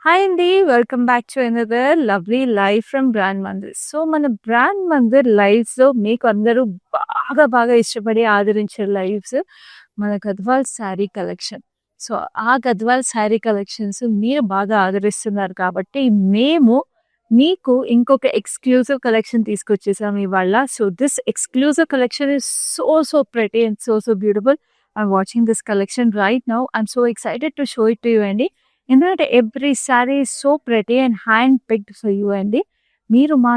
Hi అండి. Welcome back to another lovely live from brand Mandir. So, మన brand Mandir లైవ్స్‌లో మీకు అందరూ బాగా ఇష్టపడి ఆదరించే లైవ్స్ మన గద్వాల్ శారీ కలెక్షన్. సో, ఆ గద్వాల్ శారీ కలెక్షన్స్ మీరు బాగా ఆదరిస్తున్నారు కాబట్టి, మేము మీకు ఇంకొక ఎక్స్‌క్లూజివ్ కలెక్షన్ తీసుకొచ్చేసాం ఇవాళ. So, this exclusive collection is so pretty and so beautiful. I'm watching this collection right now. I'm so excited to show it to you అండి. ఎందుకంటే every sorry is so pretty and hand picked for you అండి. మీరు మా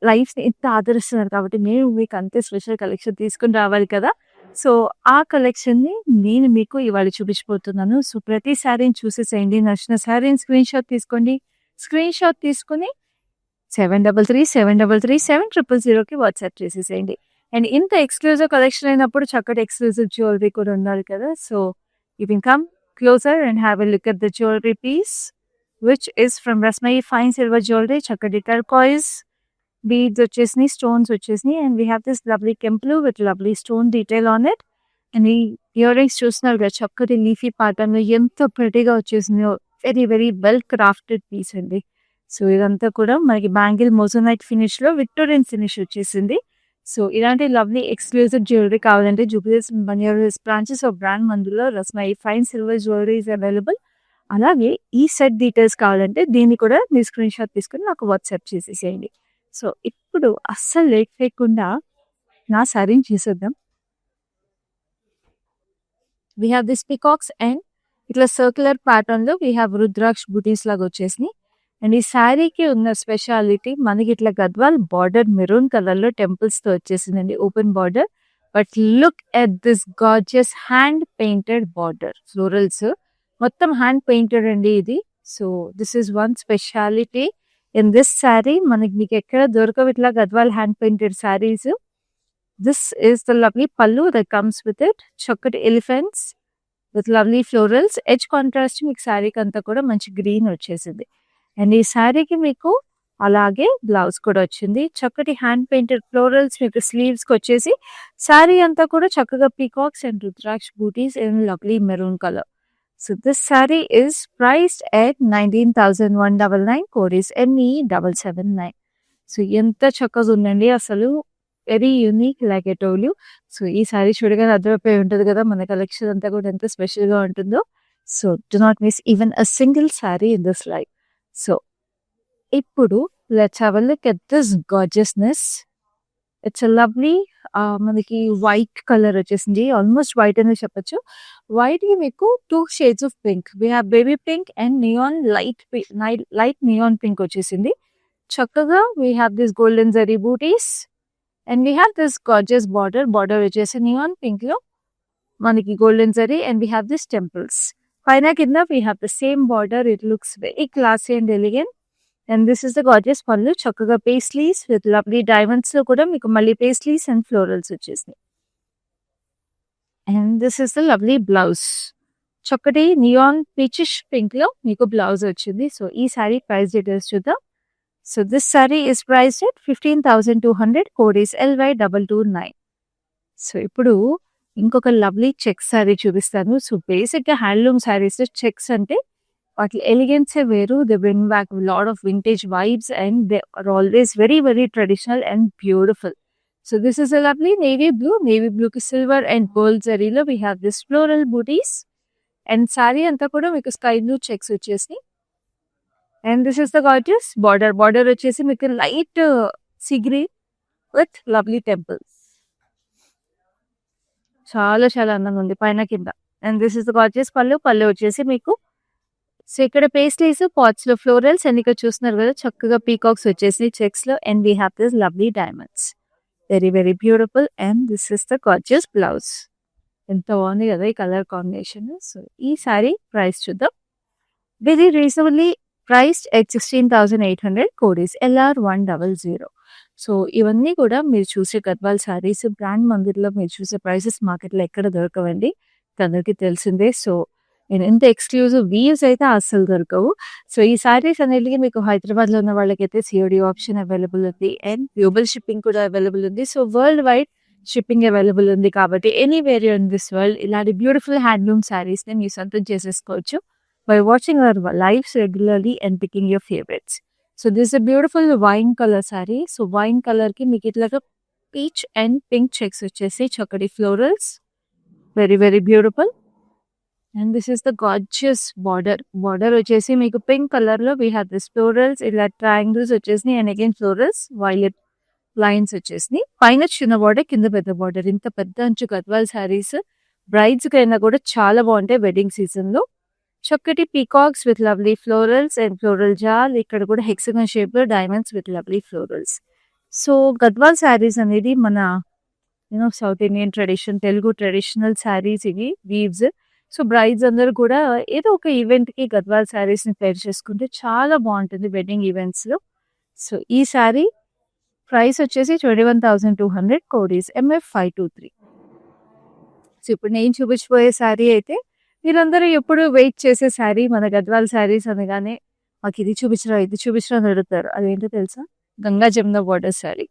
లైఫ్‌ని ఇంత ఆదరిస్తున్నారు కాబట్టి మేము మీకు అంతే స్పెషల్ కలెక్షన్ తీసుకొని రావాలి కదా! సో, ఆ కలెక్షన్‌ని నేను మీకు ఇవాళ చూపించబోతున్నాను. సో, ప్రతి సారీని చూసేసేయండి. నచ్చిన సారీని స్క్రీన్‌షాట్ తీసుకోండి. స్క్రీన్‌షాట్ తీసుకొని 7337337000కి వాట్సాప్ చేసేసేయండి. అండ్ ఇంత ఎక్స్‌క్లూజివ్ కలెక్షన్ అయినప్పుడు చక్కటి ఎక్స్‌క్లూజివ్ జ్యువెలరీ కూడా ఉండాలి కదా! So, you can come closer and have a look at the jewelry piece, which is from Rasmai Fine Silver Jewelry, chakadi turquoise, beads వచ్చేసినాయి, stones వచ్చేసినాయి, and we have this lovely kemplu with lovely stone detail on it. And ఈ earrings చూస్తున్నారు కదా, చక్కటి leafy ప్యాటర్న్‌లో ఎంత ప్రెటీగా వచ్చేసినాయో. వెరీ వెల్ క్రాఫ్టెడ్ పీస్ అండి. సో, ఇదంతా కూడా మనకి బ్యాంగిల్ మోజోనైట్ ఫినిష్‌లో విక్టోరియన్ ఫినిష్ వచ్చేసింది. సో, ఇలాంటి లవ్లీ ఎక్స్‌క్లూజివ్ జ్యువెలరీ కావాలంటే Jubilee Hills, Banjara Hills branches of brand మందులో రస్మై fine silver jewellery is available. అలాగే ఈ సెట్ డీటెయిల్స్ కావాలంటే దీన్ని కూడా మీరు స్క్రీన్‌షాట్ తీసుకొని నాకు వాట్సాప్ చేసేసేయండి. సో, ఇప్పుడు అస్సలు లేట్ చేయకుండా నా సారీని చూసేద్దాం. We have this peacocks and ఇట్లా సర్క్యులర్ ప్యాటర్న్‌లో వి హావ్ రుద్రాక్ష బూటీస్ లాగా వచ్చేసినాయి. అండ్ ఈ శారీకి ఉన్న స్పెషాలిటీ మనకి ఇట్లా గద్వాల్ బార్డర్ మెరూన్ కలర్‌లో టెంపుల్స్‌తో వచ్చేసిందండి, open border. But look at this gorgeous hand painted border florals. మొత్తం హ్యాండ్ పెయింటెడ్ అండి ఇది. So, this is one speciality in this sari. మీకు ఎక్కడ దొరకవు ఇట్లా Gadwal hand painted saris. This is the lovely పల్లు దట్ కమ్స్ విత్ ఇట్. చక్కటి elephants with lovely florals. Edge contrast మీకు శారీకి అంతా కూడా మంచి గ్రీన్ వచ్చేసింది. అండ్ ఈ శారీకి మీకు అలాగే బ్లౌజ్ కూడా వచ్చింది. చక్కటి హ్యాండ్ పెయింటెడ్ ఫ్లోరల్స్ మీకు స్లీవ్స్‌కి వచ్చేసి శారీ అంతా కూడా చక్కగా peacocks and rudraksha butis in lovely maroon colour. So, this sari is priced at 19,199. Code is ME779. So, ఎంత చక్కగా ఉందండి అసలు. Very unique like I told you. So, ఈ శారీ చూడగానే అర్థమైపోయి ఉంటుంది కదా మన కలెక్షన్ అంతా కూడా ఎంత స్పెషల్‌గా ఉంటుందో. So, do not miss even a single sari in this live. So, ఇప్పుడు let's have a look at this గార్జియస్‌నెస్. ఇట్స్ ఎ లవ్లీ మనకి వైట్ కలర్ వచ్చేసింది. ఆల్మోస్ట్ వైట్ అనే చెప్పొచ్చు. వైట్‌కి మీకు 2 shades of pink. We have baby pink and neon light neon pink వచ్చేసింది. చక్కగా we have this golden zari buttis and we have this gorgeous border. Border వచ్చేసి నియాన్ పింక్‌లో మనకి golden zari and we have this temples. పైన కింద we have the same border. It looks very classy and elegant. And this is the gorgeous pallu. చక్కగా paisleys with lovely డైమండ్స్‌లో కూడా మీకు మళ్ళీ పేస్లీస్ అండ్ ఫ్లోరల్స్ వచ్చేసినాయి. And this is the lovely blouse. చక్కటి neon peachish పింక్‌లో మీకు బ్లౌజ్ వచ్చింది. సో, ఈ శారీ ప్రైస్ డీటెయిల్స్ చూద్దాం. So, this sari is priced at 15,200. Code is LY229. So, ఇప్పుడు ఇంకొక లవ్లీ చెక్స్ శారీ చూపిస్తాను. సో, బేసిక్‌గా హ్యాండ్లూమ్ శారీస్ చెక్స్ అంటే వాటి ఎలిగెన్సే వేరు. They bring back lot of vintage vibes and they are always very traditional and beautiful. So, this is a lovely navy blue. Navy బ్లూకి silver and gold జరీలో we have this floral buttis. And sari అంతా కూడా మీకు sky blue checks వచ్చేసినాయి. And this is the gorgeous border. Border వచ్చేసి మీకు light sea green with lovely temples. చాలా అందంగా ఉంది పైన కింద. And this is the gorgeous pallu. Pallu వచ్చేసి మీకు సో, ఇక్కడ పేస్ట్లీస్, పాట్స్‌లో ఫ్లోరల్స్ అండ్ ఇక్కడ చూస్తున్నారు కదా చక్కగా పీకాక్స్ వచ్చేసినాయి చెక్స్‌లో. And we have this lovely diamonds. Very beautiful. And this is the gorgeous blouse. ఎంత బాగుంది కదా ఈ కలర్ కాంబినేషన్. సో, ఈ శారీ ప్రైస్ చూద్దాం. Very reasonably priced at 16,800. Code is LR100. సో, ఇవన్నీ కూడా మీరు చూసే గద్వాల్ శారీస్ బ్రాండ్ మందిర్‌లో మీరు చూసే ప్రైసెస్ మార్కెట్‌లో ఎక్కడ దొరకవండి. అందరికీ తెలిసిందే. సో, ఇంత ఎక్స్‌క్లూజివ్ వీవ్స్ అయితే అస్సలు దొరకవు. సో, ఈ శారీస్ అనేటివి మీకు హైదరాబాద్‌లో ఉన్న వాళ్ళకైతే COD ఆప్షన్ అవైలబుల్ ఉంది. అండ్ గ్లోబల్ షిప్పింగ్ కూడా అవైలబుల్ ఉంది. So, world wide shipping available ఉంది కాబట్టి ఎనీవేర్ ఇన్ దిస్ వరల్డ్ ఇలాంటి బ్యూటిఫుల్ హ్యాండ్లూమ్ శారీస్‌ని మీరు సొంతం చేసేసుకోవచ్చు. by watching our lives regularly and picking your favorites. So this is a beautiful wine color saree. So wine color ki meeku itlaga peach and pink checks vachesi chakadi florals. Very very beautiful. And this is the gorgeous border. Border vachesi meeku pink color lo we have this florals ila triangles vachesi and again florals violet lines వచ్చేసి పైన చిన్న border కింద పెద్ద border. ఇంత పెద్ద అంచు Gadwal saris brides కైనా కూడా చాలా బాగుంటాయి వెడ్డింగ్ సీజన్ లో. చక్కటి peacocks with lovely florals and floral jaal. ఇక్కడ కూడా హెక్సగన్ షేప్ లో diamonds with lovely florals. So Gadwal saris అనేది మన south Indian tradition, Telugu traditional saris ఇవి వీవ్స్. సో బ్రైడ్స్ అందరూ కూడా ఏదో ఒక ఈవెంట్ కి గద్వాల్ శారీస్ ని పేర్ చేసుకుంటే చాలా బాగుంటుంది వెడ్డింగ్ ఈవెంట్స్ లో. సో ఈ శారీ ప్రైస్ వచ్చేసి 21,200, కోడ్ ఈస్ MF523. సో ఇప్పుడు నేను చూపించబోయే శారీ అయితే మీరందరూ ఎప్పుడు వెయిట్ చేసే శారీ. మన గద్వాల్ శారీస్ అనగానే మాకు ఇది చూపించరా అని అడుగుతారు. అదేంటో తెలుసా? Ganga Jamuna border sari.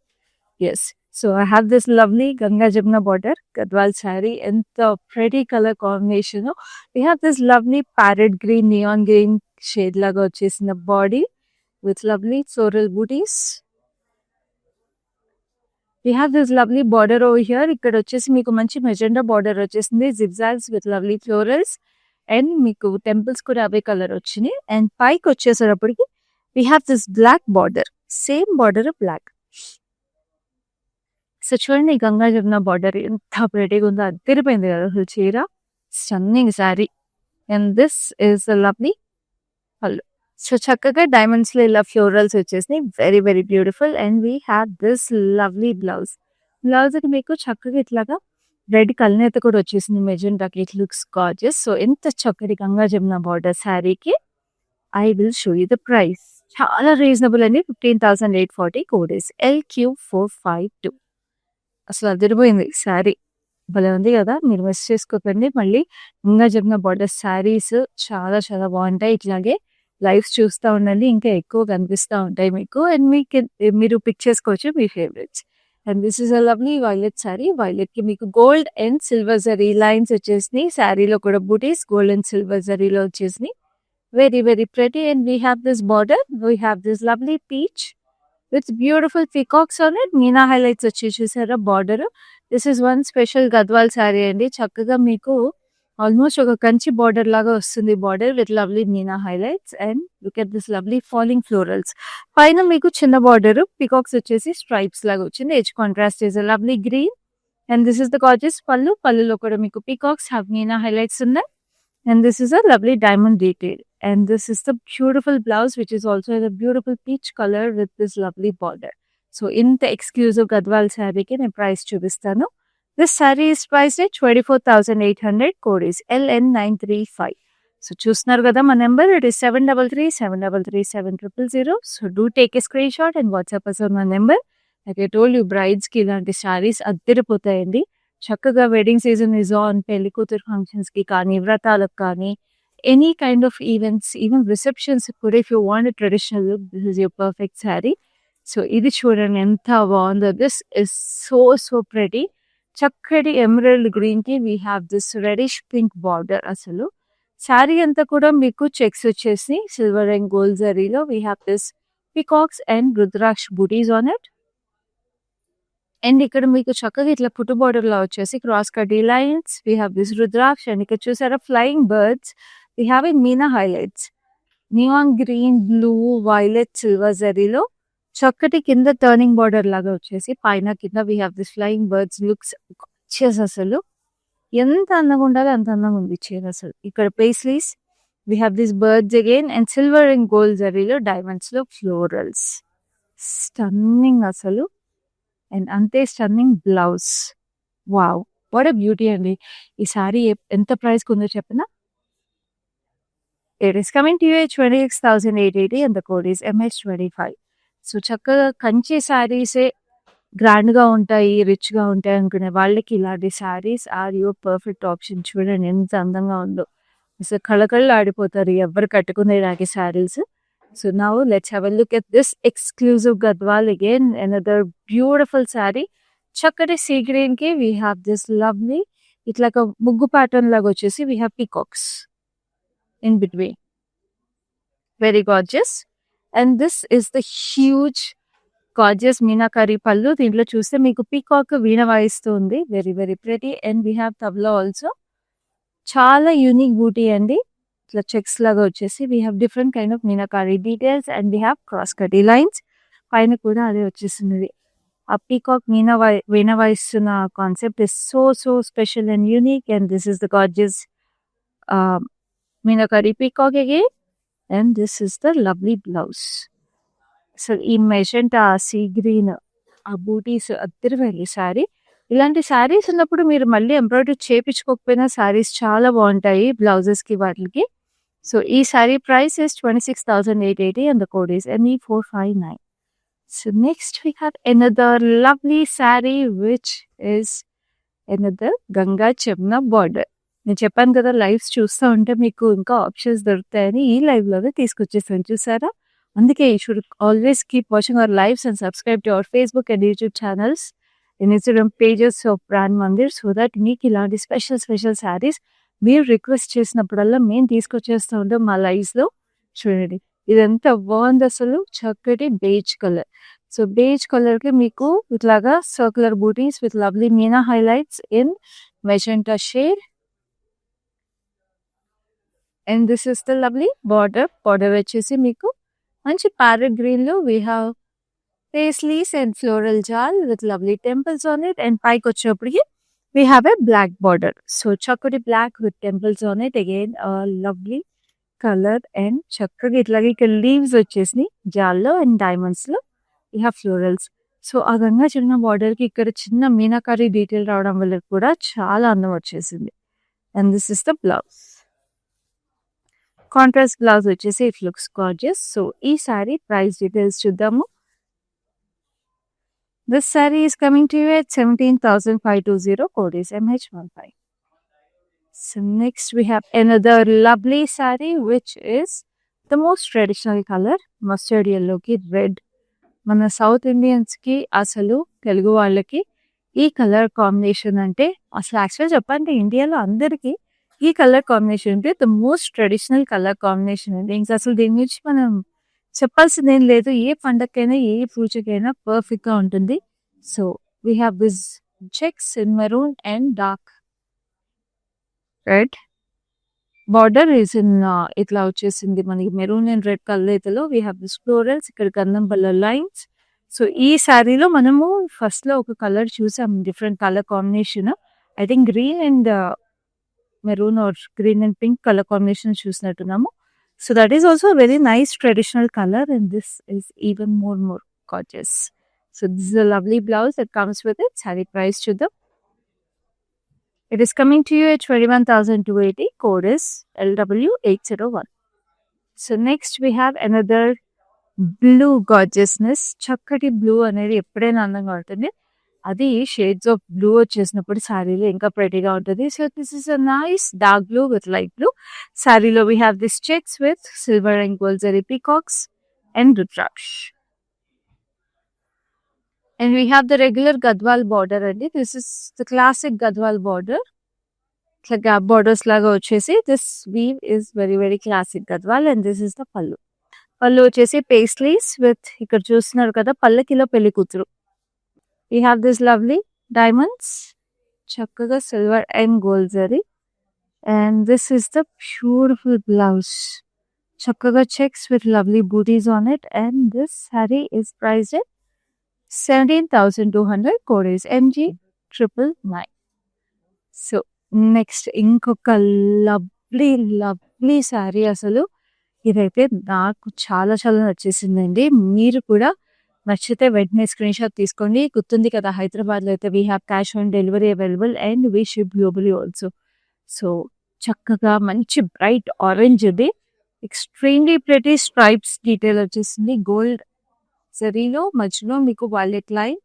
Yes, so I have this lovely Ganga Jamuna border Gadwal sari. ఎంత pretty colour combination. We have this lovely parrot green, neon green shade లాగా వచ్చేసిన body with lovely floral buttis. We have this lovely border over here. ఇక్కడ వచ్చేసి మీకు మంచి magenta border వచ్చేసింది, zigzags with lovely florals and మీకు temples కూడా అవే colour వచ్చినాయి. అండ్ పైకి వచ్చేసేటప్పటికి we have this black border, same border black. So చూడండి గంగా జమున బార్డర్ ఎంత ప్రెటీగా ఉందో, అదిరిపోయింది కదా అసలు చీర. Stunning sari. And this is lovely pallu. So చక్కగా డైమండ్స్ లో ఇలా ఫ్లోరల్స్ వచ్చేసినాయి, very very beautiful. And we have this lovely blouse. Blouse కి మీకు చక్కగా ఇట్లాగా రెడ్ కల్నేత కూడా వచ్చేసింది మెజెంటాకి. It looks gorgeous. సో ఎంత చక్కటి గంగా జమున బార్డర్ శారీకి. I will show you the price. చాలా రీజనబుల్ అండి, 15,840, కోడ్ ఇస్ LQ452. అసలు అదిరిపోయింది శారీ, భలే ఉంది కదా. మీరు మిస్ చేసుకోకండి. మళ్ళీ గంగా జమున బార్డర్ శారీస్ చాలా చాలా బాగుంటాయి. ఇట్లాగే లైవ్స్ చూస్తూ ఉండండి, ఇంకా ఎక్కువ కనిపిస్తూ ఉంటాయి మీకు. అండ్ మీరు పిక్ చేసుకోవచ్చు మీ favourites. And this is a lovely violet sari. Violet కి మీకు gold and silver zari lines వచ్చేసినాయి. శారీలో కూడా బూటీస్ గోల్డ్ అండ్ సిల్వర్ జరీలో వచ్చేసినాయి, very very pretty. And we have this border, we have this lovely peach with beautiful peacocks on it. Meena highlights వచ్చి చూసారా border. This is one special Gadwal sari అండి. చక్కగా మీకు ఆల్మోస్ట్ ఒక కంచి బార్డర్ లాగా వస్తుంది border with lovely meena highlights. And look at this lovely falling florals. పైన మీకు చిన్న బార్డర్ పికాక్స్ వచ్చేసి స్ట్రైప్స్ లాగా వచ్చింది. Edge contrast is lovely green. And this is the gorgeous pallu. పళ్ళులో కూడా మీకు పికాక్స్ హ్యావ్ మీనా హైలైట్స్ ఉన్నాయి. And this is a lovely diamond detail. And this is the beautiful blouse which is also the beautiful peach colour with this lovely border. So ఇంత exclusive Gadwal శారీకి నేను price చూపిస్తాను. This saree is priced at 24,800, code is LN935. So చూస్తున్నారు కదా మా number, it is 7337337000. So do take a screenshot and WhatsApp us మా number. Like I told you, brides కి ఇలాంటి శారీస్ అద్దరిపోతాయండి. చక్కగా వెడ్డింగ్ సీజన్ ఇస్ ఆన్. పెళ్లి కూతురు functions కి కానీ, వ్రతాలకు కానీ, any kind of events, even receptions కూడా if you want traditional look, this is your perfect sari. So ఇది చూడండి ఎంత బాగుందో. This is so pretty. చక్కటి ఎమరల్డ్ గ్రీన్ కి we have this reddish pink border. అసలు శారీ అంతా కూడా మీకు చెక్స్ వచ్చేసి సిల్వర్ అండ్ గోల్డ్ జరీలో. We have this peacocks and rudraksha buttis on it. And ఇక్కడ మీకు చక్కగా ఇట్లా పుట్టు బార్డర్ లా వచ్చేసి క్రాస్ కటీ lines. We have this rudraksha. And ఇక్కడ చూసారా flying birds. We have in meena highlights, neon green, blue, violet, silver జరీలో. చక్కటి కింద టర్నింగ్ బార్డర్ లాగా వచ్చేసి పైన కింద we have this flying birds. Looks అసలు ఎంత అందంగా ఉండాలో అంత అందంగా ఉంది చీర అసలు. ఇక్కడ paisleys, we have this birds again and silver and gold జరీలో డైమండ్స్ లో ఫ్లోరల్స్. స్టన్నింగ్ అసలు. అండ్ అంతే stunning blouse. Wow, what a beauty అండి. ఈ సారీ ఎంత ప్రైస్ ఉందో చెప్పనా? It is coming to you 26,880 and the code is MH25. So చక్కగా కంచి శారీసే గ్రాండ్ గా ఉంటాయి, రిచ్ గా ఉంటాయి అనుకునే వాళ్ళకి ఇలాంటి saris are your perfect option. చూడండి ఎంత అందంగా ఉందో, అసలు కళకళ్ళు ఆడిపోతారు ఎవరు కట్టుకునే నాకు saris. So now let's have a look at this exclusive Gadwal again, another beautiful sari. చక్కటి సీ గ్రీన్ కి వీ హ్యావ్ దిస్ లవ్లీ ఇట్లా ముగ్గు ప్యాటర్న్ లాగా వచ్చేసి we have peacocks in between. Very gorgeous. And this is the huge gorgeous meenakari పళ్ళు. దీంట్లో చూస్తే మీకు పీకాక్ వీణ వాయిస్తూ ఉంది. Very very pretty. And we have tabla also. చాలా యూనిక్ బూటీ అండి. ఇట్లా చెక్స్ లాగా వచ్చేసి we have different kind of meenakari details and we have cross కటీ లైన్స్. పైన కూడా అదే వచ్చేసింది. ఆ పీకాక్ వీణ వాయిస్తున్న concept is so so special and unique. And this is the gorgeous meenakari peacock again. And this is the lovely blouse. అసలు ఈ మెజెంటా, సీ గ్రీన్, ఆ బూటీస్ అద్దరిపోయింది శారీ. ఇలాంటి శారీస్ ఉన్నప్పుడు మీరు మళ్ళీ ఎంబ్రాయిడరీ చేపించుకోకపోయినా శారీస్ చాలా బాగుంటాయి బ్లౌజెస్కి వాటికి. సో ఈ sari price is 26,880 and the code is ME459. So next we have another lovely saree which is another Ganga Jamuna border. నేను చెప్పాను కదా లైవ్స్ చూస్తూ ఉంటే మీకు ఇంకా ఆప్షన్స్ దొరుకుతాయని ఈ లైవ్లోనే తీసుకొచ్చేసాను చూసారా. అందుకే you should always keep watching our lives and subscribe to our Facebook and YouTube channels and Instagram pages of brand Mandir so that మీకు ఇలాంటి స్పెషల్ స్పెషల్ శారీస్ మీరు రిక్వెస్ట్ చేసినప్పుడల్లా మేము తీసుకొచ్చేస్తూ ఉంటాం మా లైవ్స్లో. చూడండి ఇది ఎంత బాగుంది అసలు, చక్కటి బేజ్ కలర్. సో బేజ్ కలర్కి మీకు ఇట్లాగా circular buttis with lovely meena highlights in magenta shade. And this is the lovely border. Border వచ్చేసి మీకు మంచి ప్యారెట్ గ్రీన్లో we have paisleys and floral jaal with lovely temples on it. And పైకి వచ్చేప్పటికి we have a black border. So చక్కటి black with temples on it. Again lovely colour and చక్కగా ఇట్లాగే ఇక్కడ లీవ్స్ వచ్చేసినాయి జాల్లో అండ్ డైమండ్స్లో. We have florals. సో ఆ గంగా చిన్న బార్డర్కి ఇక్కడ చిన్న మీనాకారీ డీటెయిల్ రావడం వల్ల కూడా చాలా అందం వచ్చేసింది. And this is the blouse. Contrast blouse వచ్చేసి ఇట్ లుక్స్ గార్జియస్. సో ఈ శారీ ప్రైస్ డీటెయిల్స్ చూద్దాము. This sari is coming to you at 17,520. Code is MH15. So next we have another lovely saree which is the most traditional color, mustard yellow ki red. మన south ఇండియన్స్కి అసలు తెలుగు వాళ్ళకి ఈ colour combination అంటే అసలు యాక్చువల్గా చెప్పాలంటే ఇండియాలో అందరికీ ఈ కలర్ కాంబినేషన్ అంటే the most traditional colour combination అండి. ఇంకా అసలు దీని గురించి మనం చెప్పాల్సింది ఏం లేదు. ఏ పండగకైనా ఏ పూజకైనా పర్ఫెక్ట్గా ఉంటుంది. So we have this checks in maroon and dark red. Border is in ఇట్లా వచ్చేసింది మనకి మెరూన్ అండ్ రెడ్ కలర్లో. వీ హ్యావ్ దిస్ ఫ్లోరల్స్, ఇక్కడ గంధం పళ్ళ లైన్స్. సో ఈ శారీలో మనము ఫస్ట్లో ఒక కలర్ చూసాం, different colour combination. I think green and maroon or green and pink colour combination చూసినట్టున్నాము. So that is also very nice traditional colour and this is even more gorgeous. So this is a lovely blouse that comes with it. Sari price చూద్దాం. It is coming to you at 21,280. Code is LW801. So next we have another blue gorgeousness. చక్కటి blue అనేది ఎప్పుడైనా అందంగా ఉంటుంది. అది shades of blue వచ్చేసినప్పుడు శారీలో ఇంకా ప్రెటీగా ఉంటుంది. So this is a nice dark blue with light blue. శారీలో we have this checks with silver and gold zari peacocks and rudraksha. And we have the regular Gadwal border and this is the classic Gadwal border. It's like gap borders laga vachesi. This weave is very very classic Gadwal and this is the pallu. Pallu vachesi paisleys with ikkada chustunaru kada pallakilo pelli kuturu. We have this lovely diamonds, chakkaga silver and gold zari. And this is the beautiful blouse. Chakkaga checks with lovely booties on it and this saree is priced at 17,200. Code is MG999. So next ఇంకొక lovely lovely sari. అసలు ఇదైతే నాకు చాలా చాలా నచ్చేసిందండి. మీరు కూడా నచ్చితే వెంటనే స్క్రీన్ షాట్ తీసుకోండి. గుర్తుంది కదా హైదరాబాద్లో అయితే we have cash on delivery available and we ship globally also. So చక్కగా మంచి బ్రైట్ ఆరెంజ్ ఇది, ఎక్స్ట్రీమ్లీ ప్రెటీ స్ట్రైప్స్ డీటెయిల్ వచ్చేసింది. గోల్డ్ జరీలో మధ్యలో మీకు వాలెట్ line.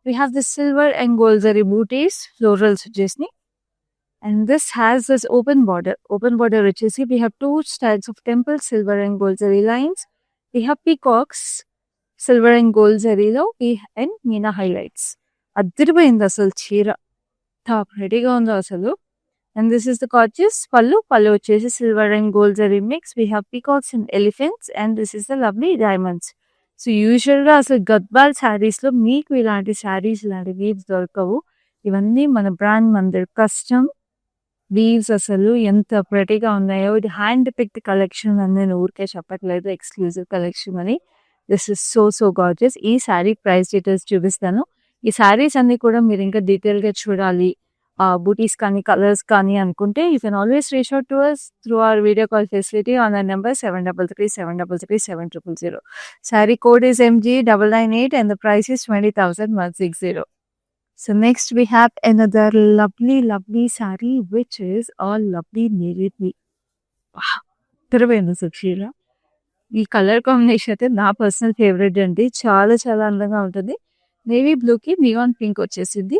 We have this silver and gold zari buttis, florals వచ్చేసి. And this has this open border. Open border వచ్చేసి we have two styles of temple, silver and gold zari lines. We have peacocks silver and gold జరీలో and Meena highlights. అద్దరిపోయింది అసలు చీర, top రెడీగా ఉందో అసలు. And this is the gorgeous pallu. Pallu వచ్చేసి silver and gold zari mix. We have peacocks and elephants, and this is the lovely diamonds. So యూజువల్గా అసలు గద్వాల్ శారీస్లో మీకు ఇలాంటి శారీస్ ఇలాంటి వీవ్స్ దొరకవు. ఇవన్నీ మన బ్రాండ్ మందిర్ కస్టమ్ వీవ్స్. అసలు ఎంత ప్రెటీగా ఉన్నాయో. ఇది హ్యాండ్ పిక్డ్ కలెక్షన్ అని నేను ఊరికే చెప్పట్లేదు, ఎక్స్క్లూజివ్ కలెక్షన్ అని. This is so gorgeous. ఈ శారీ ప్రైస్ డీటెయిల్స్ చూపిస్తాను. ఈ శారీస్ అన్ని కూడా మీరు ఇంకా డీటెయిల్గా చూడాలి, బూటీస్ కానీ కలర్స్ కానీ అనుకుంటే you can always reach out to us through our video call facility on the number 7337337000. Sari code is MG998 and the price is 20,160. So next we have another lovely saree which is all lovely navy blue. తిరవేను సుక్షీల. ఈ colour combination అయితే నా personal favourite అండి. చాలా అందంగా ఉంటుంది. Navy బ్లూకి neon pink వచ్చేసింది.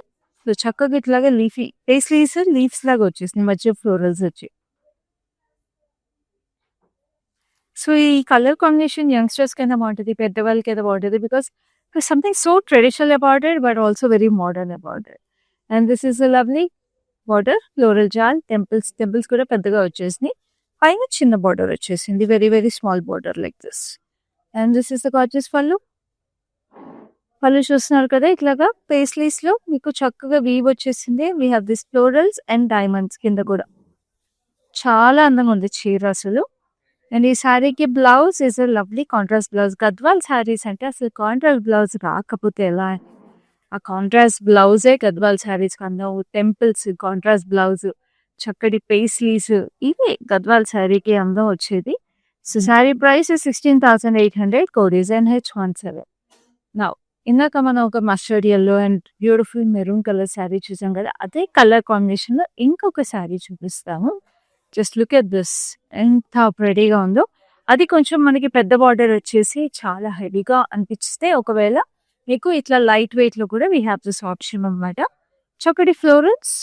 So చక్కగా ఇట్లాగా లీవ్స్ లాగా వచ్చేసింది, మధ్య ఫ్లోరల్స్ వచ్చి. సో ఈ కలర్ కాంబినేషన్ యంగ్స్టర్స్ కైనా బాగుంటుంది, పెద్దవాళ్ళకి అయితే బాగుంటుంది. Because something so traditional about it but also very modern about it. And this is a lovely border, floral jaal, temples కూడా పెద్దగా వచ్చేసినాయి. పైన చిన్న బార్డర్ వచ్చేసింది, very small border like this. And this is the gorgeous pallu. Pallu చూస్తున్నారు కదా, ఇట్లాగా paisleys లో మీకు చక్కగా వీవ్ వచ్చేసింది. We have this florals and diamonds కింద కూడా. చాలా అందంగా ఉంది చీర అసలు. అండ్ ఈ శారీకి blouse is a lovely contrast blouse. Gadwal saris అంటే అసలు కాంట్రాస్ట్ బ్లౌజ్ రాకపోతే ఎలా? ఆ కాంట్రాస్ట్ బ్లౌజే గద్వాల్ శారీస్ కన్నా. టెంపుల్స్ కాంట్రాస్ట్ బ్లౌజ్, చక్కటి పేస్లీస్, ఇవే గద్వాల్ శారీకి అందం వచ్చేది. So sari price 16,800, code is NH17. Now ఇందాక మనం ఒక mustard yellow and beautiful maroon colour sari చూసాం కదా, అదే కలర్ కాంబినేషన్ లో ఇంకొక శారీ చూపిస్తాము. జస్ట్ లుక్ ఎట్ దిస్, ఎంత ప్రెటీగా ఉందో. అది కొంచెం మనకి పెద్ద బార్డర్ వచ్చేసి చాలా హెవీగా అనిపిస్తే, ఒకవేళ మీకు ఇట్లా లైట్ వెయిట్ లో కూడా వీ హ్యావ్ దిస్ ఆప్షన్ అనమాట. చక్కటి florals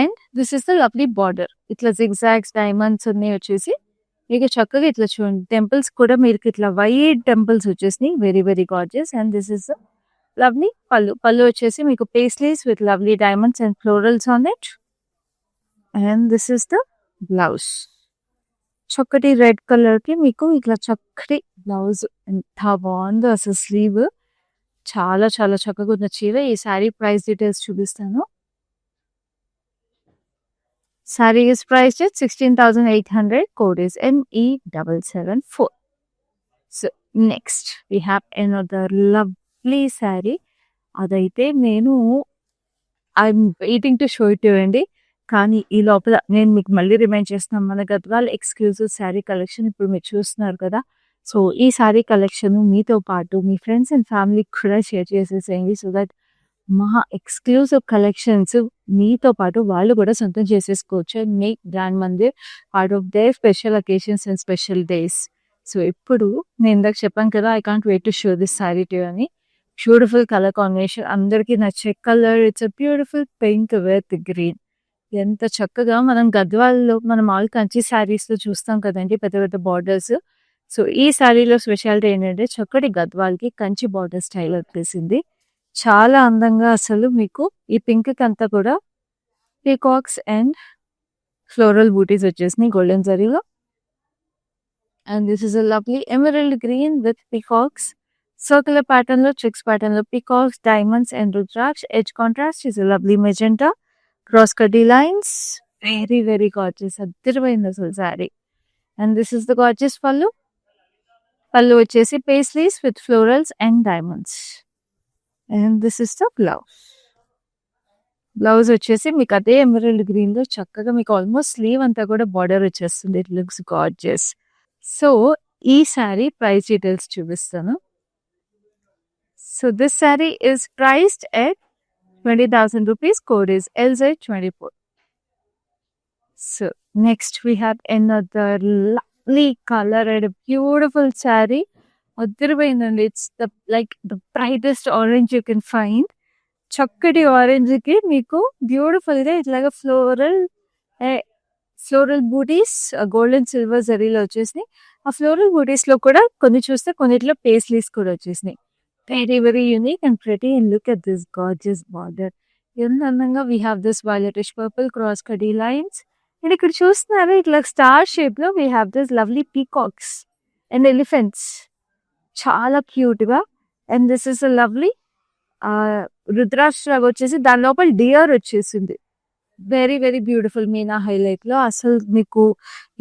and this is the lovely border. ఇట్లా జిగ్జాగ్స్ డైమండ్స్ అన్ని వచ్చేసి మీకు చక్కగా ఇట్లా చూడండి. టెంపుల్స్ కూడా మీరు ఇట్లా వైట్ టెంపుల్స్ వచ్చేసినాయి, very gorgeous. And this is lovely pallu వచ్చేసి మీకు paisleys with lovely diamonds and florals on it. And this is the blouse. చక్కటి రెడ్ కలర్ కి మీకు ఇట్లా చక్కటి బ్లౌజ్. ఎంత బాగుందో అసలు. స్లీవ్ చాలా చక్కగా ఉన్న చీర. ఈ శారీ ప్రైస్ డీటెయిల్స్ చూపిస్తాను. Saree is priced at 16,800, code is ME774. So next we have another lovely saree. అదైతే I'm waiting to show it అండి. కానీ ఈ లోపల నేను మీకు మళ్ళీ రిమైండ్ చేస్తున్నాను, మన గద్వాల్ ఎక్స్క్లూజివ్ శారీ కలెక్షన్ ఇప్పుడు మీరు చూస్తున్నారు కదా. సో ఈ శారీ కలెక్షన్ మీతో పాటు మీ ఫ్రెండ్స్ అండ్ ఫ్యామిలీకి కూడా షేర్ చేసేసేయండి. సో దట్ మా ఎక్స్క్లూజివ్ కలెక్షన్స్ మీతో పాటు వాళ్ళు కూడా సొంతం చేసేసుకోవచ్చు. Make brand Mandir part of their special occasions and special days. So ఇప్పుడు నేను ఇందాక చెప్పాను కదా, I can't wait to show this sari to అని. బ్యూటిఫుల్ కలర్ కాంబినేషన్, అందరికీ నచ్చే colour. It's a beautiful pink with green. ఎంత చక్కగా మనం గద్వాల్లో మనం ఆల్ కంచి శారీస్లో చూస్తాం కదండి, పెద్ద బార్డర్స్. సో ఈ శారీలో స్పెషాలిటీ ఏంటంటే చక్కటి గద్వాల్కి కంచి బార్డర్ స్టైల్ వచ్చేసింది. చాలా అందంగా అసలు మీకు ఈ పింక్ అంతా కూడా పీకాక్స్ అండ్ ఫ్లోరల్ బూటీస్ వచ్చేసినాయి గోల్డెన్ జరీలో. And this is a lovely emerald green with peacocks. Circular pattern లో, చెక్స్ ప్యాటర్న్ లో peacocks, diamonds and rudraksha. Edge contrast is a lovely magenta, cross కడ్డీ లైన్స్. Very gorgeous. అద్దరిపోయింది అసలు sari. And this is the gorgeous pallu వచ్చేసి paisleys with florals and diamonds. And this is the blouse వచ్చేసి మీకు అదే emerald green లో చక్కగా మీకు ఆల్మోస్ట్ స్లీవ్ అంతా కూడా బార్డర్ వచ్చేస్తుంది. It looks gorgeous. సో ఈ శారీ ప్రైస్ డీటెయిల్స్ చూపిస్తాను. So this sari is priced at 20,000 rupees, code is LZ24. So next we have another lovely color and a beautiful saree. అద్దరిపోయిందండి. It's the brightest orange you can find. చక్కటి orange కి మీకు beautiful గా ఇట్లాగా floral buttis golden silver జరీలో వచ్చేసినాయి. ఆ floral బూటీస్ లో కూడా కొన్ని చూస్తే కొన్నిట్లో పేస్లీస్ కూడా వచ్చేసినాయి. Very, very unique and pretty. And look at this gorgeous border. ఎంత అందంగా we have this violetish purple cross cutty lines. And ఇక్కడ చూస్తున్నారు ఇట్లా స్టార్ షేప్ లో we have this lovely peacocks and elephants. చాలా క్యూట్ గా. And this is a lovely రుద్రాక్ష లాగా వచ్చేసి దాని లోపల డియర్ వచ్చేసింది. Very very beautiful Meena highlight లో. అసలు మీకు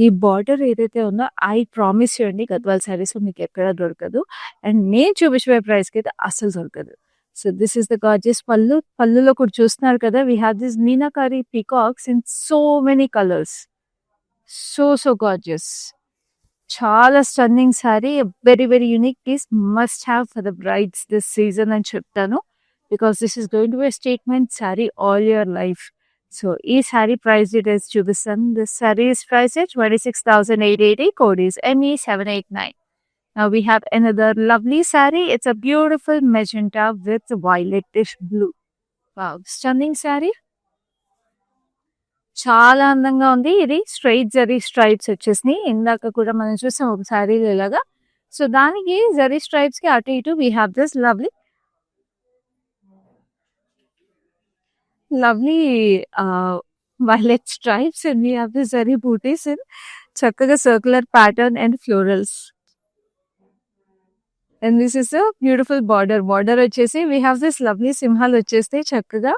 ఈ బార్డర్ ఏదైతే ఉందో ఐ ప్రామిస్ చేయండి గద్వాల్ శారీస్ మీకు ఎక్కడ దొరకదు. అండ్ నేను చూపించే ప్రైస్ కి అయితే అసలు దొరకదు. So this is the gorgeous pallu. పళ్ళులో కూడా చూస్తున్నారు కదా, we have this meenakari peacocks in so many colours. So gorgeous. చాలా stunning sari. Very very unique piece. Must have for the brides this season అని చెప్తాను. Because this is going to be statement sari all your life. So ఈ sari price details చూపిస్తాను. This sari is price at 26,880. Code is ME789. Now we have another lovely saree. It's a beautiful magenta with violetish blue. Wow, stunning saree. చాలా అందంగా ఉంది. ఇది straight zari stripes వచ్చేసినాయి. ఇందాక కూడా మనం చూసాం ఒక శారీలు ఇలాగా. సో దానికి జరీ స్ట్రైప్స్ కి అటు ఇటు we have this lovely violet stripes and we have this zari booties in చక్కగా circular pattern and florals. And this is a beautiful border. Border వచ్చేసి we have this lovely సింహాలు వచ్చేస్తాయి చక్కగా.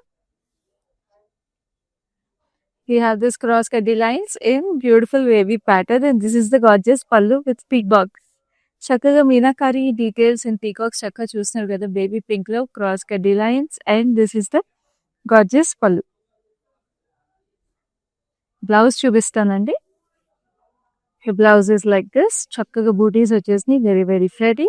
We have this cross cutty lines in beautiful wavy pattern and this is the gorgeous pallu with peacocks. చక్కగా meenakari details and peacocks చక్కగా చూస్తున్నారు కదా, baby pink లో cross కడ్డీ lines and this is the gorgeous పళ్ళు. బ్లౌజ్ చూపిస్తానండి. Blouse is like this. చక్కగా బూటీస్ వచ్చేసి వెరీ వెరీ ఫ్రెడీ.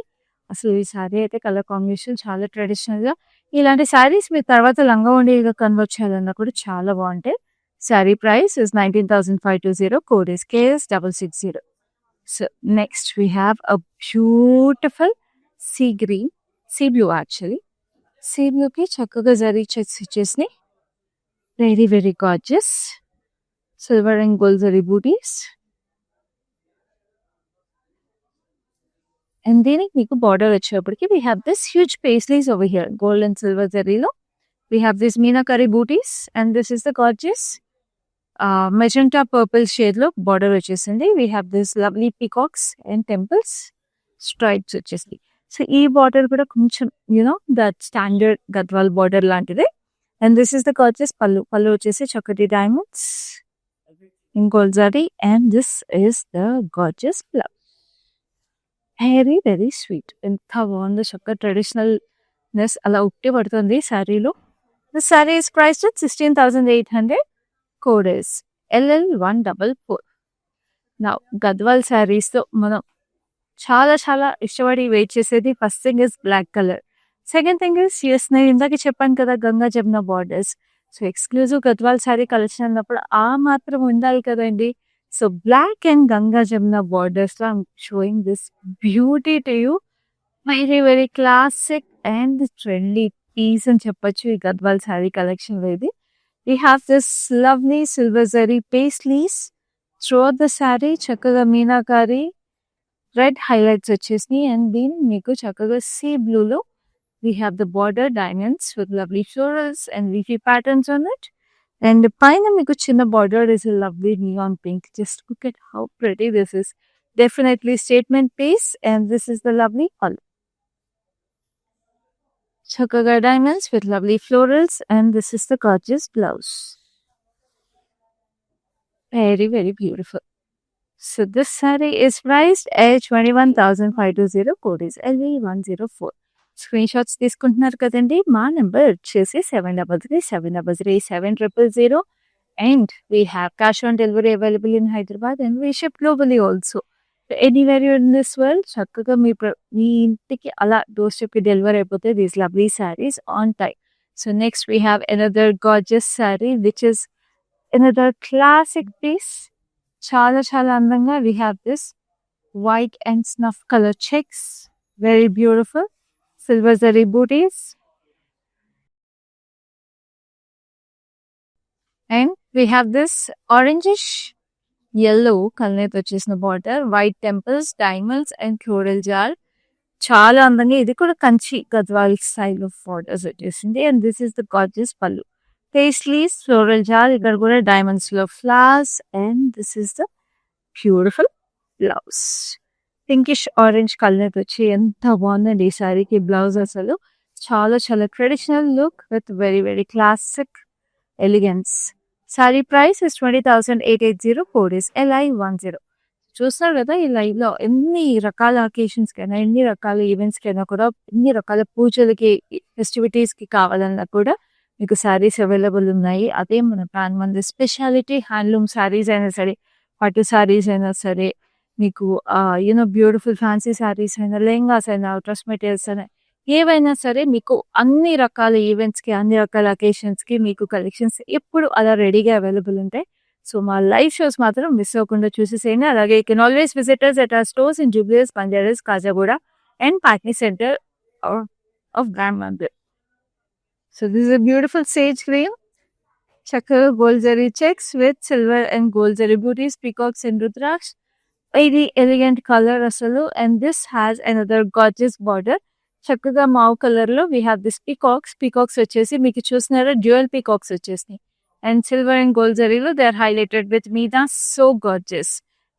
అసలు ఈ శారీ అయితే కలర్ కాంబినేషన్ చాలా ట్రెడిషనల్ గా. ఇలాంటి శారీస్ మీరు తర్వాత లంగా ఉండిగా కన్వర్ట్ చేయాలన్నా కూడా చాలా బాగుంటాయి. Sari price is 19,520. Code is KS660. So next we have a beautiful sea green, sea blue actually. Sea బ్లూకి చక్కగా జరీ చెక్స్ ఇచ్చేసినాయి. Very very gorgeous. Silver and gold zari buttis. And దీనికి మీకు బార్డర్ వచ్చేప్పటికి we have this huge paisleys over here. Gold and silver జరీలో we have this meenakari buttis and this is the gorgeous magenta purple shade లో border వచ్చేసింది. We have this lovely peacocks and temples stripes వచ్చేసి. So ఈ border కూడా కొంచెం you know that standard Gadwal border లాంటిదే. And this is the gorgeous pallu. Pallu వచ్చేసి చక్కటి diamonds in gold zari and this is the gorgeous blouse. Very very sweet. ఎంత బాగుందో చక్క ట్రెడిషనల్ నెస్ అలా ఉట్టి పడుతుంది శారీలో. The sari is priced at 16,800. Code is LL144. నా గద్వాల్ శారీస్ తో మనం చాలా చాలా ఇష్టపడి వెయిట్ చేసేది first thing is black colour. Second thing is నేను ఇందాక చెప్పాను కదా Ganga Jamuna borders. So exclusive Gadwal sari collection అన్నప్పుడు ఆ మాత్రం ఉండాలి కదండి. సో black and Ganga Jamuna borders లో I'm showing this beauty to you. Very very classic and trendy piece అని చెప్పొచ్చు ఈ గద్వాల్ శారీ కలెక్షన్ లో. ఇది we have this lovely silver zari paisleys throughout the saree. చక్కగా మీనాకారి రెడ్ హైలైట్స్ వచ్చేసినాయి. అండ్ దీని మీకు చక్కగా సీ బ్లూ లో we have the border diamonds with lovely florals and leafy patterns on it. And పైన మీకు చిన్న border is a lovely neon pink. Just look at how pretty this is. Definitely statement piece. And this is the lovely color. చక్కగా diamonds with lovely florals and this is the gorgeous blouse. Very very beautiful. So this saree is priced at 21,520. Code is LV104. Screenshots తీసుకుంటున్నారు కదండి. మా number వచ్చేసి 7337007000. And we have cash on delivery available in Hyderabad and we ship globally also. Anywhere you in this world చక్కగా మీ ఇంటికి అలా door స్టెప్కి delivery అయిపోతే these lovely saris on time. So next we have another gorgeous sari which is another classic piece. చాలా చాలా అందంగా we have this white and snuff colour checks. Very beautiful. Silver zari booties and we have this orangish yellow kalnet vachesina border, white temples, diamonds and floral jar. చాలా అందంగా ఇది కూడా Kanchi Gadwal style of borders వచ్చేసింది. And this is the gorgeous pallu. Paisleys, floral jaal, ఇక్కడ కూడా diamonds లో flowers. And this is the beautiful blouse. Pinkish orange colour వచ్చి ఎంత బాగుందండి ఈ సారీకి బ్లౌజ్. అసలు చాలా చాలా traditional look with very very classic elegance. Sari price is 20,880. Code is LI10. చూస్తున్నారు కదా ఈ లైవ్ లో ఎన్ని రకాల అకేషన్స్ కైనా, ఎన్ని రకాల ఈవెంట్స్ కైనా కూడా, ఎన్ని రకాల పూజలకి, ఫెస్టివిటీస్ కి కావాలన్నా కూడా మీకు శారీస్ అవైలబుల్ ఉన్నాయి. అదే మన ప్యాన్ మంది స్పెషాలిటీ. హ్యాండ్లూమ్ శారీస్ అయినా సరే, పట్టు శారీస్ అయినా సరే, మీకు బ్యూటిఫుల్ ఫ్యాన్సీ శారీస్ అయినా, లెహంగాస్ అయినా, డ్రెస్ మెటీరియల్స్ అయినా, ఏవైనా సరే మీకు అన్ని రకాల ఈవెంట్స్ కి, అన్ని రకాల అకేషన్స్ కి మీకు కలెక్షన్స్ ఎప్పుడు అలా రెడీగా అవైలబుల్ ఉంటాయి. సో మా లైవ్ షోస్ మాత్రం మిస్ అవ్వకుండా చూసేసేయండి. అలాగే you can always visit us at our stores in Jubilees, Banjaras, Kajagooda and Patni Center of Grand Mandir. So this is a beautiful sage green, chakra gold zari checks with silver and gold zari booties, peacocks and rudraksh. Very elegant color asalu, and this has another gorgeous border. చక్కగా mauve colour లో we have this peacocks వచ్చేసి మీకు చూసినారా dual peacocks వచ్చేసినాయి. And silver and gold జరీలో they are highlighted with మీదా. So gorgeous.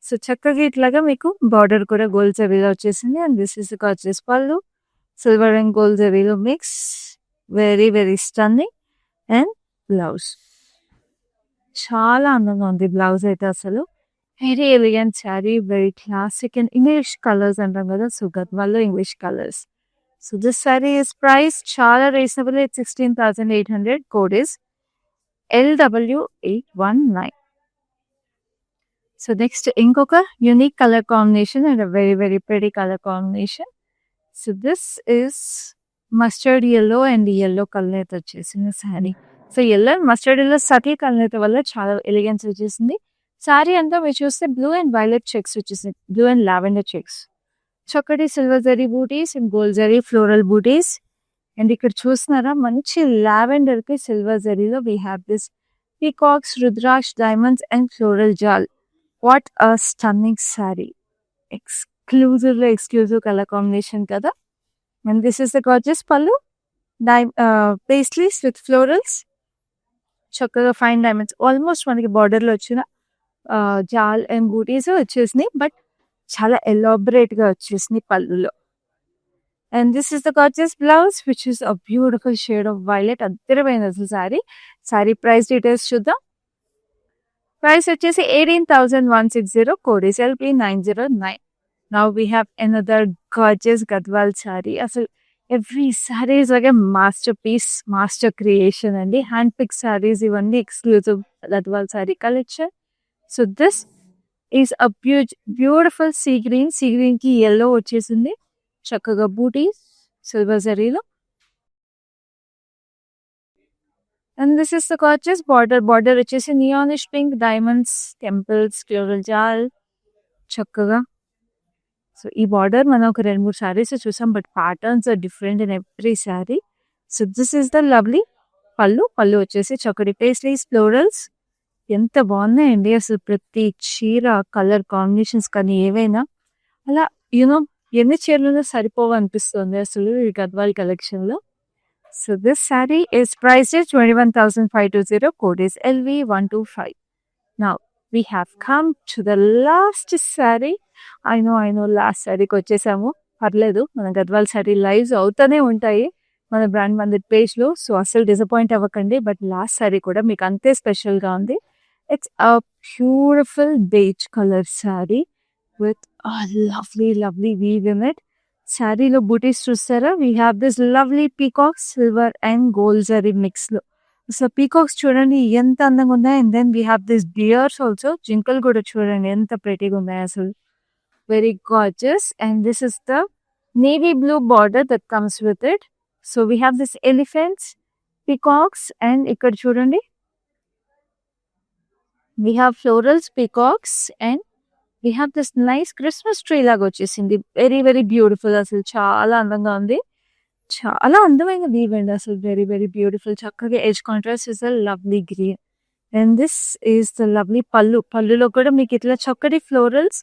So చక్కగా ఇట్లాగా మీకు బార్డర్ కూడా గోల్డ్ జరీలో వచ్చేసింది. And this is gorgeous pallu, silver and gold జరీలో mix. Very very stunning. And blouse చాలా అందంగా ఉంది బ్లౌజ్ అయితే. అసలు very elegant sari, very classic and English colours అంటాం కదా, so గద్వాల్లో English colours. So this sari is price చాలా reasonable. It's 16,800. Code is LW819. So next ఇంకొక unique colour combination and very very pretty colour combination. So this is mustard yellow and yellow colour అయితే వచ్చేసింది sari. So yellow and mustard yellow subtle colour అయితే వల్ల చాలా elegance వచ్చేసింది. శారీ అంతా మీరు చూస్తే బ్లూ అండ్ వైలెట్ చెక్స్ వచ్చేసింది, బ్లూ అండ్ లావెండర్ చెక్స్. చక్కటి silver zari buttis and gold zari floral buttis. And ఇక్కడ చూస్తున్నారా మంచి లావెండర్ కి సిల్వర్ జరీలో we have this peacocks, rudraksha, diamonds and floral jaal. What a stunning sari. Exclusive colour combination కదా. And this is the gorgeous pallu, paisleys with florals, చక్కగా fine diamonds almost మనకి border లో వచ్చిన జాల్ అండ్ బూటీస్ వచ్చేసినాయి, బట్ చాలా ఎలాబరేట్ గా వచ్చేసినాయి పళ్ళులో. And this is the gorgeous blouse which is a beautiful shade of violet. అద్దరిపోయింది అసలు శారీ ప్రైస్ డీటెయిల్స్ చూద్దాం. ప్రైస్ వచ్చేసి 18,160. Code is LP909. Now we have another gorgeous Gadwal sari. అసలు every sari is like a masterpiece, master creation అండి. Hand pick saris ఇవన్నీ exclusive Gadwal sari collection. So this is a beautiful sea green కి yellow వచ్చేసింది. చక్కగా butis silver జరీలో. And this is the gorgeous border వచ్చేసి నియానిష్ pink, diamonds, temples, floral జాల్ చక్కగా. So ఈ బార్డర్ మనం ఒక 2-3 శారీస్ చూసాం, but patterns are different in every sari. So this is the lovely pallu వచ్చేసి చక్కటి పేస్ట్లీస్, ఫ్లోరల్స్ ఎంత బాగున్నాయండి. అసలు ప్రతి చీర కలర్ కాంబినేషన్స్ కానీ ఏవైనా అలా ఎన్ని చీరలు సరిపోవు అనిపిస్తుంది అసలు ఈ గద్వాల్ కలెక్షన్ లో. So this sari is price 21,520. Code is LV125. Now we have come to the last sari. I know last శారీకి వచ్చేసాము. పర్లేదు, మన గద్వాల్ శారీ లైవ్స్ అవుతూనే ఉంటాయి మన బ్రాండ్ మందిర్ పేజ్ లో. సో అసలు డిసప్పాయింట్ అవ్వకండి. బట్ లాస్ట్ శారీ కూడా మీకు అంతే స్పెషల్ గా ఉంది. It's a beautiful beige colour sari with a lovely weave in it. శారీలో బూటీస్ చూస్తారా, we have this lovely peacocks, silver and gold zari mix లో. అసలు పీకాక్స్ చూడండి ఎంత అందంగా ఉన్నాయి. And then we have this dears also, జింకలు కూడా చూడండి ఎంత ప్రెటీగా ఉన్నాయి అసలు. Very gorgeous. And this is the navy blue border that comes with it. So we have this elephants, peacocks and ఇక్కడ చూడండి we have florals, peacocks and we have this nice Christmas tree లాగా వచ్చేసింది. Very very beautiful. అసలు చాలా అందంగా ఉంది. చాలా అందమైన వీవ్ అండి అసలు. Very very beautiful. చక్కగా edge contrast is a lovely green. And this is the lovely పళ్ళులో కూడా మీకు ఇట్లా చక్కటి ఫ్లోరల్స్,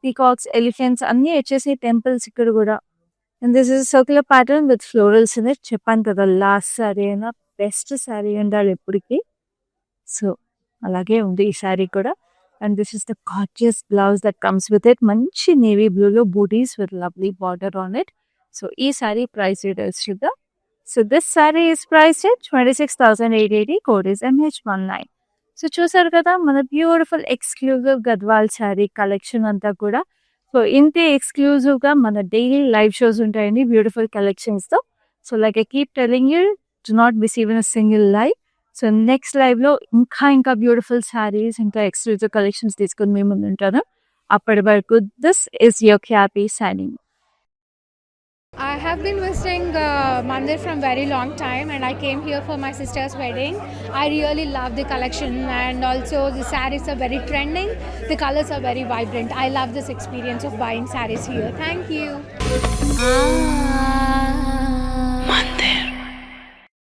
పీకాక్స్, ఎలిఫెంట్స్ అన్ని వచ్చేసి టెంపుల్స్ ఇక్కడ కూడా. And this is circular pattern with florals in it. చెప్పాను కదా లాస్ట్ శారీ అయినా బెస్ట్ శారీ ఉండాలి ఎప్పటికీ. సో అలాగే ఉంది ఈ శారీ కూడా. And this is the gorgeous blouse that comes with it. మంచి నేవీ బ్లూలో butis with lovely border on it. So ఈ శారీ ప్రైస్ డీటెయిల్స్ చూద్దాం. So this sari is priced at 26,880. Code is MH19. So చూసారు కదా మన beautiful exclusive Gadwal sari collection అంతా కూడా. So ఇంతే ఎక్స్క్లూజివ్గా మన డైలీ లైవ్ షోస్ ఉంటాయండి బ్యూటిఫుల్ కలెక్షన్స్తో. So like I keep telling you, do not miss even a single live. So next లైవ్లో ఇంకా బ్యూటిఫుల్ శారీస్, ఇంకా ఎక్స్క్లూజివ్ కలెక్షన్స్ తీసుకొని మీ ముందు ఉంటాను. అప్పటి వరకు this is your happy signing. I have been visiting Mandir from very long time, and I came here for my sister's wedding. I really love the collection, and also the sarees are very trending. The colors are very vibrant. I love this experience of buying sarees here. Thank you.